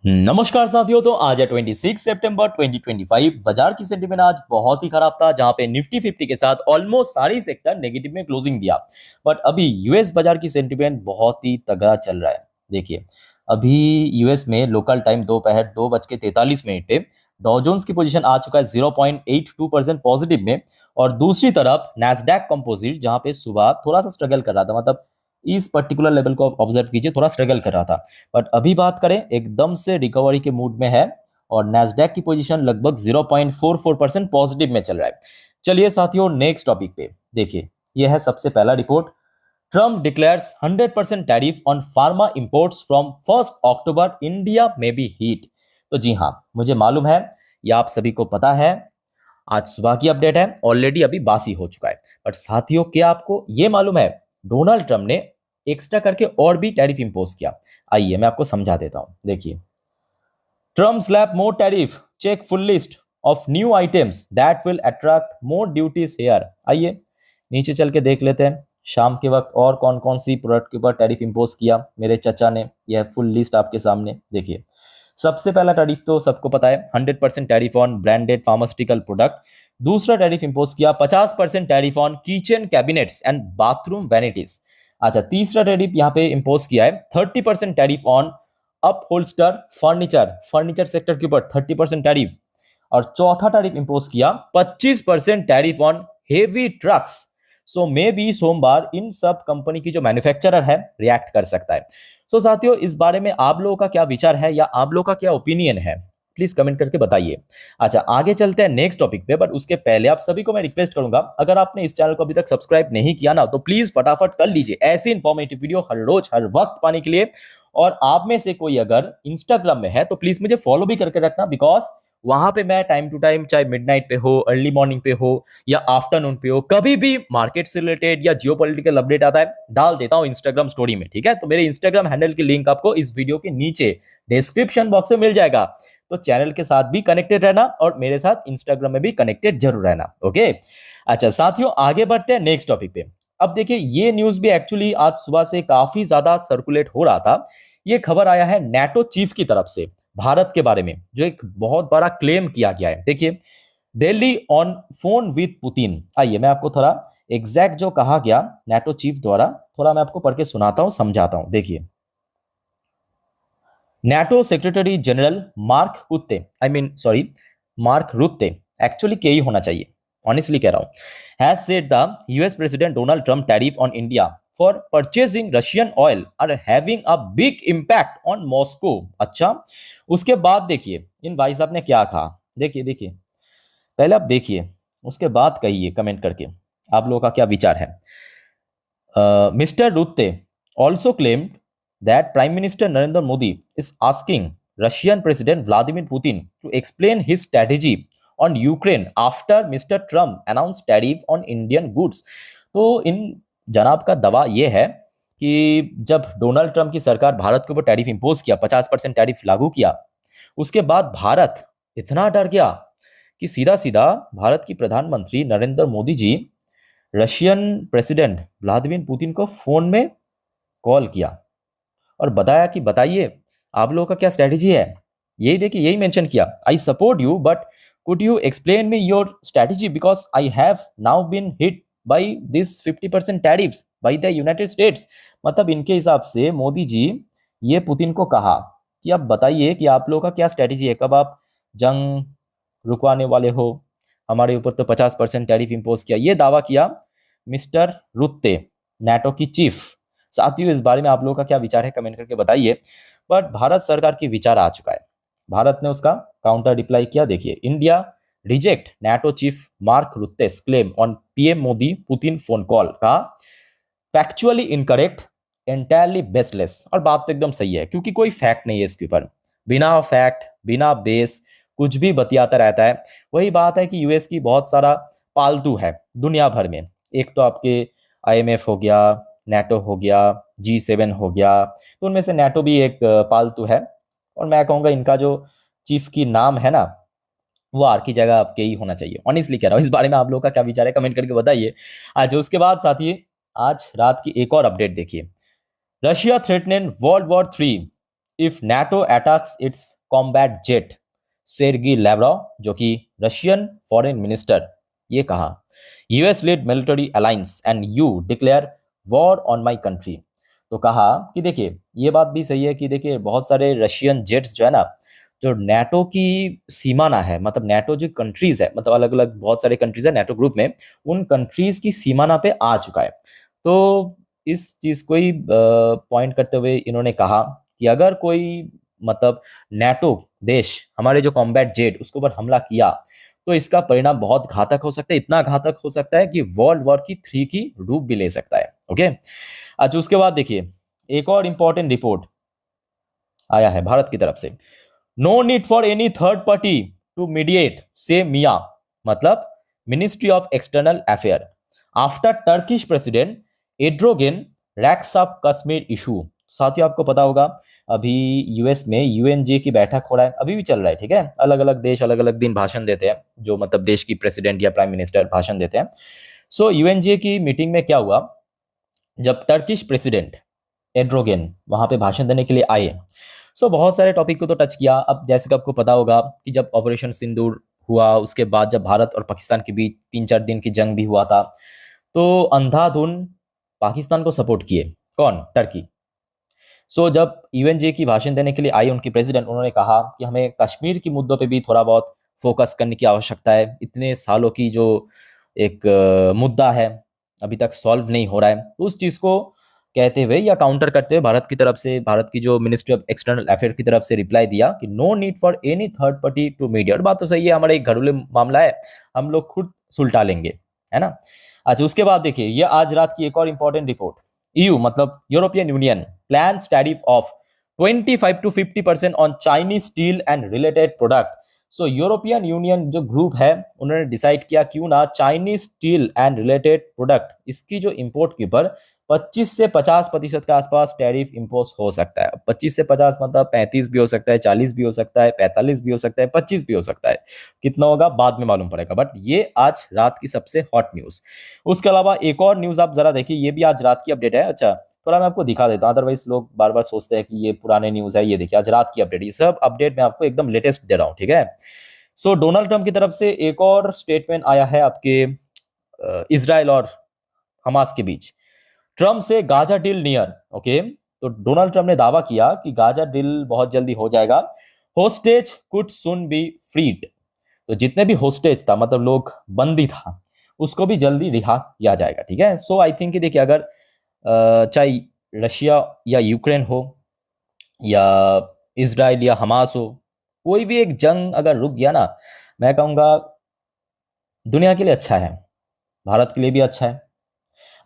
नमस्कार साथियों। तो आज है 26 सितंबर 2025। बाजार की सेंटीमेंट आज बहुत ही खराब था, जहां पे निफ्टी 50 के साथ ऑलमोस्ट सारी सेक्टर नेगेटिव में क्लोजिंग दिया। बट अभी यूएस बाजार की सेंटीमेंट बहुत ही तगड़ा चल रहा है। देखिए, अभी यूएस में लोकल टाइम दोपहर 2:43 पे डॉ जोन्स की पोजीशन आ चुका है 0.82% पॉजिटिव में। और दूसरी तरफ नैस्डैक कंपोजिट, जहां पे सुबह थोड़ा सा स्ट्रगल कर रहा था, मतलब इस पर्टिकुलर लेवल को ऑब्जर्व कीजिए, थोड़ा स्ट्रगल कर रहा था। बट अभी बात करें, एकदम से रिकवरी के मूड में है और नैस्डैक की पोजीशन लगभग 0.44% पॉजिटिव में चल रहा है। चलिए साथियों, नेक्स्ट टॉपिक पे देखिए। यह है सबसे पहला report. Trump declares 100% tariff on pharma imports from 1 October, India में बी हीट। तो जी हाँ, मुझे मालूम है, यह आप सभी को पता है। आज सुबह की अपडेट है, ऑलरेडी अभी बासी हो चुका है। बट साथियों, क्या आपको यह मालूम है डोनाल्ड ट्रम्प ने एक्स्ट्रा करके और भी टैरिफ इंपोज किया? आइए मैं आपको समझा देता हूं। देखिए, Trump slap more tariff, check full list of new items that will attract more duties here. आइए नीचे चल के देख लेते हैं, शाम के वक्त और कौन कौन सी प्रोडक्ट के ऊपर टैरिफ इंपोज किया मेरे चचा ने। यह फुल लिस्ट आपके सामने देखिए। सबसे पहला टैरिफ तो सबको पता है, 100% tariff on branded pharmaceutical product. दूसरा टैरिफ इंपोज किया 50% tariff on kitchen cabinets and bathroom vanities. अच्छा, तीसरा टैरिफ यहाँ पे इंपोज किया है 30% tariff on upholster furniture, furniture sector के ऊपर 30% टैरिफ। और चौथा टैरिफ इंपोज किया 25% tariff on heavy trucks. So may be सोमवार इन सब कंपनी की जो मैन्युफैक्चरर है रिएक्ट कर सकता है। सो साथियों, इस बारे में आप लोगों का क्या विचार है या आप लोगों का क्या ओपिनियन है, प्लीज कमेंट करके बताइए। अच्छा, आगे चलते हैं नेक्स्ट टॉपिक पे। बट उसके पहले आप सभी को मैं रिक्वेस्ट करूंगा, अगर आपने इस चैनल को अभी तक सब्सक्राइब नहीं किया ना, तो प्लीज फटाफट कर लीजिए ऐसी इंफॉर्मेटिव वीडियो हर रोज हर वक्त पाने के लिए। और आप में से कोई अगर इंस्टाग्राम में है तो प्लीज मुझे फॉलो भी करके रखना, बिकॉज वहां पे मैं टाइम टू टाइम, चाहे मिडनाइट पे हो, अर्ली मॉर्निंग पे हो या आफ्टरनून पे हो, कभी भी मार्केट से रिलेटेड या जियोपॉलिटिकल अपडेट आता है डाल देता हूं इंस्टाग्राम स्टोरी में। ठीक है, तो मेरे इंस्टाग्राम हैंडल की लिंक आपको इस वीडियो के नीचे डिस्क्रिप्शन बॉक्स में मिल जाएगा। तो चैनल के साथ भी कनेक्टेड रहना और मेरे साथ इंस्टाग्राम में भी कनेक्टेड जरूर रहना। ओके, अच्छा साथियों, आगे बढ़ते हैं नेक्स्ट टॉपिक पे। अब देखिए, ये न्यूज भी एक्चुअली आज सुबह से काफी ज्यादा सर्कुलेट हो रहा था। ये खबर आया है नेटो चीफ की तरफ से भारत के बारे में, जो एक बहुत बड़ा क्लेम किया गया है। देखिए, Delhi on phone with Putin. आइए मैं आपको थोड़ा एग्जैक्ट जो कहा गया नेटो चीफ द्वारा, थोड़ा मैं आपको पढ़ के सुनाता हूं, समझाता हूं। देखिए, NATO सेक्रेटरी जनरल मार्क कुत्ते, I mean sorry, Mark Rutte, actually के ही होना चाहिए, ऑनेस्टली कह रहा हूं, has said the US president Donald Trump tariff on India for purchasing Russian oil are having a big impact on Moscow. अच्छा, उसके बाद देखिए इन भाई साहब ने क्या कहा। देखिए देखिए, पहले आप देखिए, उसके बाद कहिए कमेंट करके आप लोगों का क्या विचार है। Mr. Rutte also claimed that Prime Minister Narendra Modi is asking Russian President Vladimir Putin to explain his strategy on Ukraine after Mr. Trump announced tariff on Indian goods। तो इन जनाब का दावा यह है कि जब डोनाल्ड ट्रंप की सरकार भारत के ऊपर टैरिफ इंपोज किया, 50% टैरिफ लागू किया, उसके बाद भारत इतना डर गया कि सीधा सीधा भारत की प्रधानमंत्री Narendra Modi ji Russian president Vladimir Putin को फोन में कॉल किया और बताया कि बताइए आप लोगों का क्या स्ट्रेटेजी है। यही देखिए, यही मेंशन किया, I support you but could you explain me your strategy because I have now been hit by this 50% tariffs by the United States. मतलब इनके हिसाब से मोदी जी ये पुतिन को कहा कि आप बताइए कि आप लोगों का क्या स्ट्रेटेजी है, कब आप जंग रुकवाने वाले हो, हमारे ऊपर तो 50% टैरिफ इंपोज किया, ये दावा किया मिस्टर रुत्ते, नाटो की चीफ। साथियों, इस बारे में आप लोगों का क्या विचार है कमेंट करके बताइए। बट भारत सरकार की विचार आ चुका है, भारत ने उसका काउंटर रिप्लाई किया। देखिए, India reject NATO chief Mark Rutte's claim on PM Modi Putin phone call का फैक्चुअली इनकरेक्ट, एंटायरली बेसलेस। और बात तो एकदम सही है, क्योंकि कोई फैक्ट नहीं है इसके ऊपर, बिना फैक्ट बिना बेस कुछ भी बतियाता रहता है। वही बात है कि यूएस की बहुत सारा पालतू है दुनिया भर में। एक तो आपके आईएमएफ हो गया, नाटो हो गया, G7 हो गया, तो उनमें से नाटो भी एक पालतू है। और मैं कहूँगा इनका जो चीफ की नाम है ना, वो आर की जगह आपके ही होना चाहिए, ऑनेस्टली कह रहा हूँ। इस बारे में आप लोगों का क्या विचार है कमेंट करके बताइए। आज उसके बाद साथी, आज रात की एक और अपडेट देखिए। Russia threaten world war 3 if NATO attacks its combat jet, Sergei Lavrov जो कि रशियन फॉरेन मिनिस्टर, ये कहा US led military alliance and you declare war on my country. तो कहा कि देखिए ये बात भी सही है कि देखिए बहुत सारे रशियन जेट्स जो है ना, जो नाटो की सीमाना है, मतलब नाटो जो कंट्रीज है, मतलब अलग अलग बहुत सारे कंट्रीज है नाटो ग्रुप में, उन कंट्रीज की सीमाना पे आ चुका है। तो इस चीज को ही पॉइंट करते हुए इन्होंने कहा कि अगर कोई मतलब नाटो देश हमारे जो कॉम्बैट जेट उसके ऊपर हमला किया तो इसका परिणाम बहुत घातक हो सकता है, इतना घातक हो सकता है कि वर्ल्ड वॉर की 3 की रूप भी ले सकता है। ओके, अच्छा उसके बाद देखिए एक और इंपॉर्टेंट रिपोर्ट आया है भारत की तरफ से। No need for any third party to mediate says MEA, मतलब ministry of external affair, after Turkish president Erdogan rakes of Kashmir issue. साथियों आपको पता होगा अभी यूएस में यूएनजे की बैठक हो रहा है, अभी भी चल रहा है, ठीक है। अलग अलग देश अलग अलग दिन भाषण देते हैं, जो मतलब देश की प्रेसिडेंट या प्राइम मिनिस्टर भाषण देते हैं। सो यूएनजे की मीटिंग में क्या हुआ, जब टर्किश प्रेसिडेंट एड्रोगेन वहां पे भाषण देने के लिए आए, सो बहुत सारे टॉपिक को तो टच किया। अब जैसे कि आपको पता होगा कि जब ऑपरेशन सिंदूर हुआ उसके बाद जब भारत और पाकिस्तान के बीच 3-4 दिन की जंग भी हुआ था, तो अंधाधुन पाकिस्तान को सपोर्ट किए कौन, टर्की। सो जब यूएनजे की भाषण देने के लिए आई उनकी प्रेसिडेंट, उन्होंने कहा कि हमें कश्मीर की मुद्दों पे भी थोड़ा बहुत फोकस करने की आवश्यकता है, इतने सालों की जो एक मुद्दा है अभी तक सॉल्व नहीं हो रहा है। तो उस चीज़ को कहते हुए या काउंटर करते हुए भारत की तरफ से, भारत की जो मिनिस्ट्री ऑफ एक्सटर्नल अफेयर की तरफ से रिप्लाई दिया कि no need for any third party to mediate. बात तो सही है, हमारा एक घरेलू मामला है, हम लोग खुद सुलटा लेंगे, है ना। अच्छा उसके बाद देखिए ये आज रात की एक और इंपॉर्टेंट रिपोर्ट, ईयू मतलब European union plans tariff of 25 to 50% on Chinese steel and related product. So European union जो ग्रुप है उन्होंने डिसाइड किया क्यों ना Chinese steel and related product इसकी जो इंपोर्ट के ऊपर 25 से 50% के आसपास टैरिफ इंपोज हो सकता है। 25 से 50 मतलब 35 भी हो सकता है, 40 भी हो सकता है, 45 भी हो सकता है, 25 भी हो सकता है, कितना होगा बाद में मालूम पड़ेगा। बट ये आज रात की सबसे हॉट न्यूज। उसके अलावा एक और न्यूज आप जरा देखिए, ये भी आज रात की अपडेट है। अच्छा थोड़ा मैं आपको दिखा देता हूँ, अदरवाइज लोग बार बार सोचते हैं कि ये पुराने न्यूज है। ये देखिए आज रात की अपडेट, ये सब अपडेट मैं आपको एकदम लेटेस्ट दे रहा हूँ, ठीक है। सो डोनाल्ड ट्रंप की तरफ से एक और स्टेटमेंट आया है आपके इजराइल और हमास के बीच। ट्रम्प से गाजा डील नियर, ओके। तो डोनाल्ड ट्रम्प ने दावा किया कि गाजा डील बहुत जल्दी हो जाएगा, hostage could soon be freed. तो जितने भी होस्टेज था मतलब लोग बंदी था उसको भी जल्दी रिहा किया जाएगा, ठीक है। सो आई थिंक कि देखिए अगर चाहे रशिया या यूक्रेन हो या इजराइल या हमास हो, कोई भी एक जंग अगर रुक गया ना, मैं कहूँगा दुनिया के लिए अच्छा है, भारत के लिए भी अच्छा है।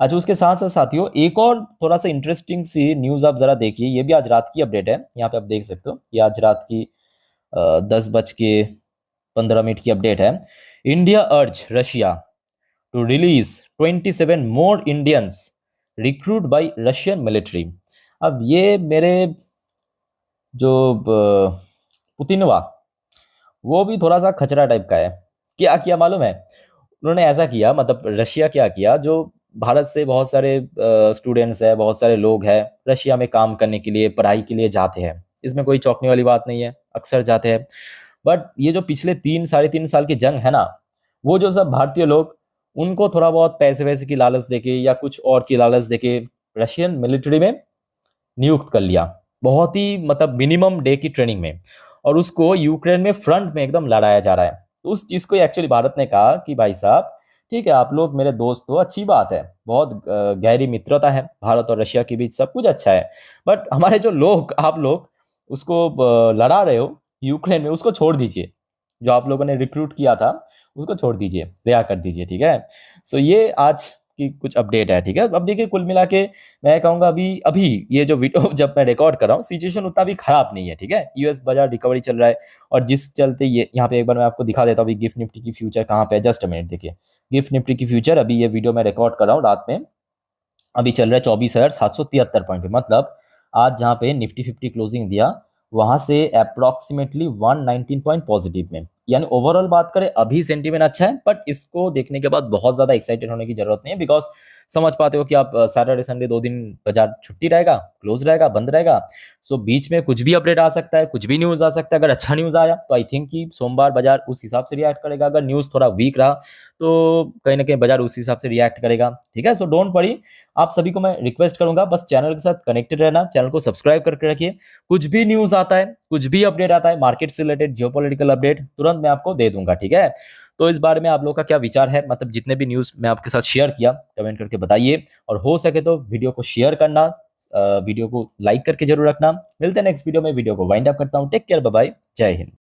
अच्छा उसके साथ साथ साथियों एक और थोड़ा सा इंटरेस्टिंग सी न्यूज़ आप जरा देखिए, ये भी आज रात की अपडेट है, यहाँ पे आप देख सकते हो, ये आज रात की 10:15 की अपडेट है। India urge Russia to release 27 more Indians recruit by Russian military. अब ये मेरे जो पुतिनवा वो भी थोड़ा सा खचरा टाइप का है। क्या किया मालूम है उन्होंने, ऐसा किया मतलब रशिया क्या किया, जो भारत से बहुत सारे स्टूडेंट्स है, बहुत सारे लोग हैं रशिया में काम करने के लिए, पढ़ाई के लिए जाते हैं, इसमें कोई चौंकने वाली बात नहीं है, अक्सर जाते हैं। बट ये जो पिछले 3-3.5 साल की जंग है ना, वो जो सब भारतीय लोग उनको थोड़ा बहुत पैसे वैसे की लालच देके या कुछ और की लालच देके रशियन मिलिट्री में नियुक्त कर लिया, बहुत ही मतलब मिनिमम डे की ट्रेनिंग में, और उसको यूक्रेन में फ्रंट में एकदम लड़ाया जा रहा है। तो उस चीज़ को एक्चुअली भारत ने कहा कि भाई साहब ठीक है, आप लोग मेरे दोस्त हो, अच्छी बात है, बहुत गहरी मित्रता है भारत और रशिया के बीच, सब कुछ अच्छा है। बट हमारे जो लोग, आप लोग उसको लड़ा रहे हो यूक्रेन में, उसको छोड़ दीजिए, जो आप लोगों ने रिक्रूट किया था उसको छोड़ दीजिए, रिहा कर दीजिए, ठीक है। सो ये आज की कुछ अपडेट है, ठीक है। अब देखिए कुल मिला के मैं कहूँगा अभी अभी ये जो वीडियो जब मैं रिकॉर्ड कर रहा हूँ सिचुएशन उतना भी खराब नहीं है, ठीक है। यूएस बाजार रिकवरी चल रहा है, और जिस चलते ये यहाँ पे एक बार मैं आपको दिखा देता हूँ अभी गिफ्ट निफ्टी की फ्यूचर कहाँ पे है। जस्ट अ मिनट, देखिए गिफ्ट निफ्टी की फ्यूचर, अभी ये वीडियो मैं रिकॉर्ड कर रहा हूँ रात में, अभी चल रहा है 24,773 पॉइंट पे। मतलब आज जहाँ पे निफ्टी 50 क्लोजिंग दिया वहां से अप्रोक्सीमेटली 119 पॉइंट पॉजिटिव में, यानी ओवरऑल बात करें अभी सेंटीमेंट अच्छा है। बट इसको देखने के बाद बहुत ज्यादा एक्साइटेड होने की जरूरत नहीं है, बिकॉज समझ पाते हो कि आप सैटरडे संडे 2 दिन बाजार छुट्टी रहेगा, क्लोज रहेगा, बंद रहेगा। सो बीच में कुछ भी अपडेट आ सकता है, कुछ भी न्यूज़ आ सकता है। अगर अच्छा न्यूज़ आया तो आई थिंक कि सोमवार बाजार उस हिसाब से रिएक्ट करेगा। अगर न्यूज़ थोड़ा वीक रहा तो कहीं न कहीं बाजार उस हिसाब से रिएक्ट करेगा। ठीक है? So don't worry. आप सभी को मैं रिक्वेस्ट करूँगा बस चैनल के साथ कनेक्टेड रहना, चैनल को सब्सक्राइब करके रखिए। कुछ भी न्यूज़ आता है, कुछ भी अपडेट आता है मार्केट से रिलेटेड, जियोपॉलिटिकल अपडेट तुरंत मैं आपको दे दूँगा। ठीक है? तो इस बारे में आप लोगों का क्या विचार है? मतलब जितने भी न्यूज़ मैं आपके साथ शेयर किया, कमेंट करके बताइए और हो सके तो वीडियो को शेयर करना, वीडियो को लाइक करके ज़रूर रखना। मिलते हैं नेक्स्ट वीडियो में, वीडियो को वाइंड अप करता हूँ। टेक केयर, बाय बाय, जय हिंद।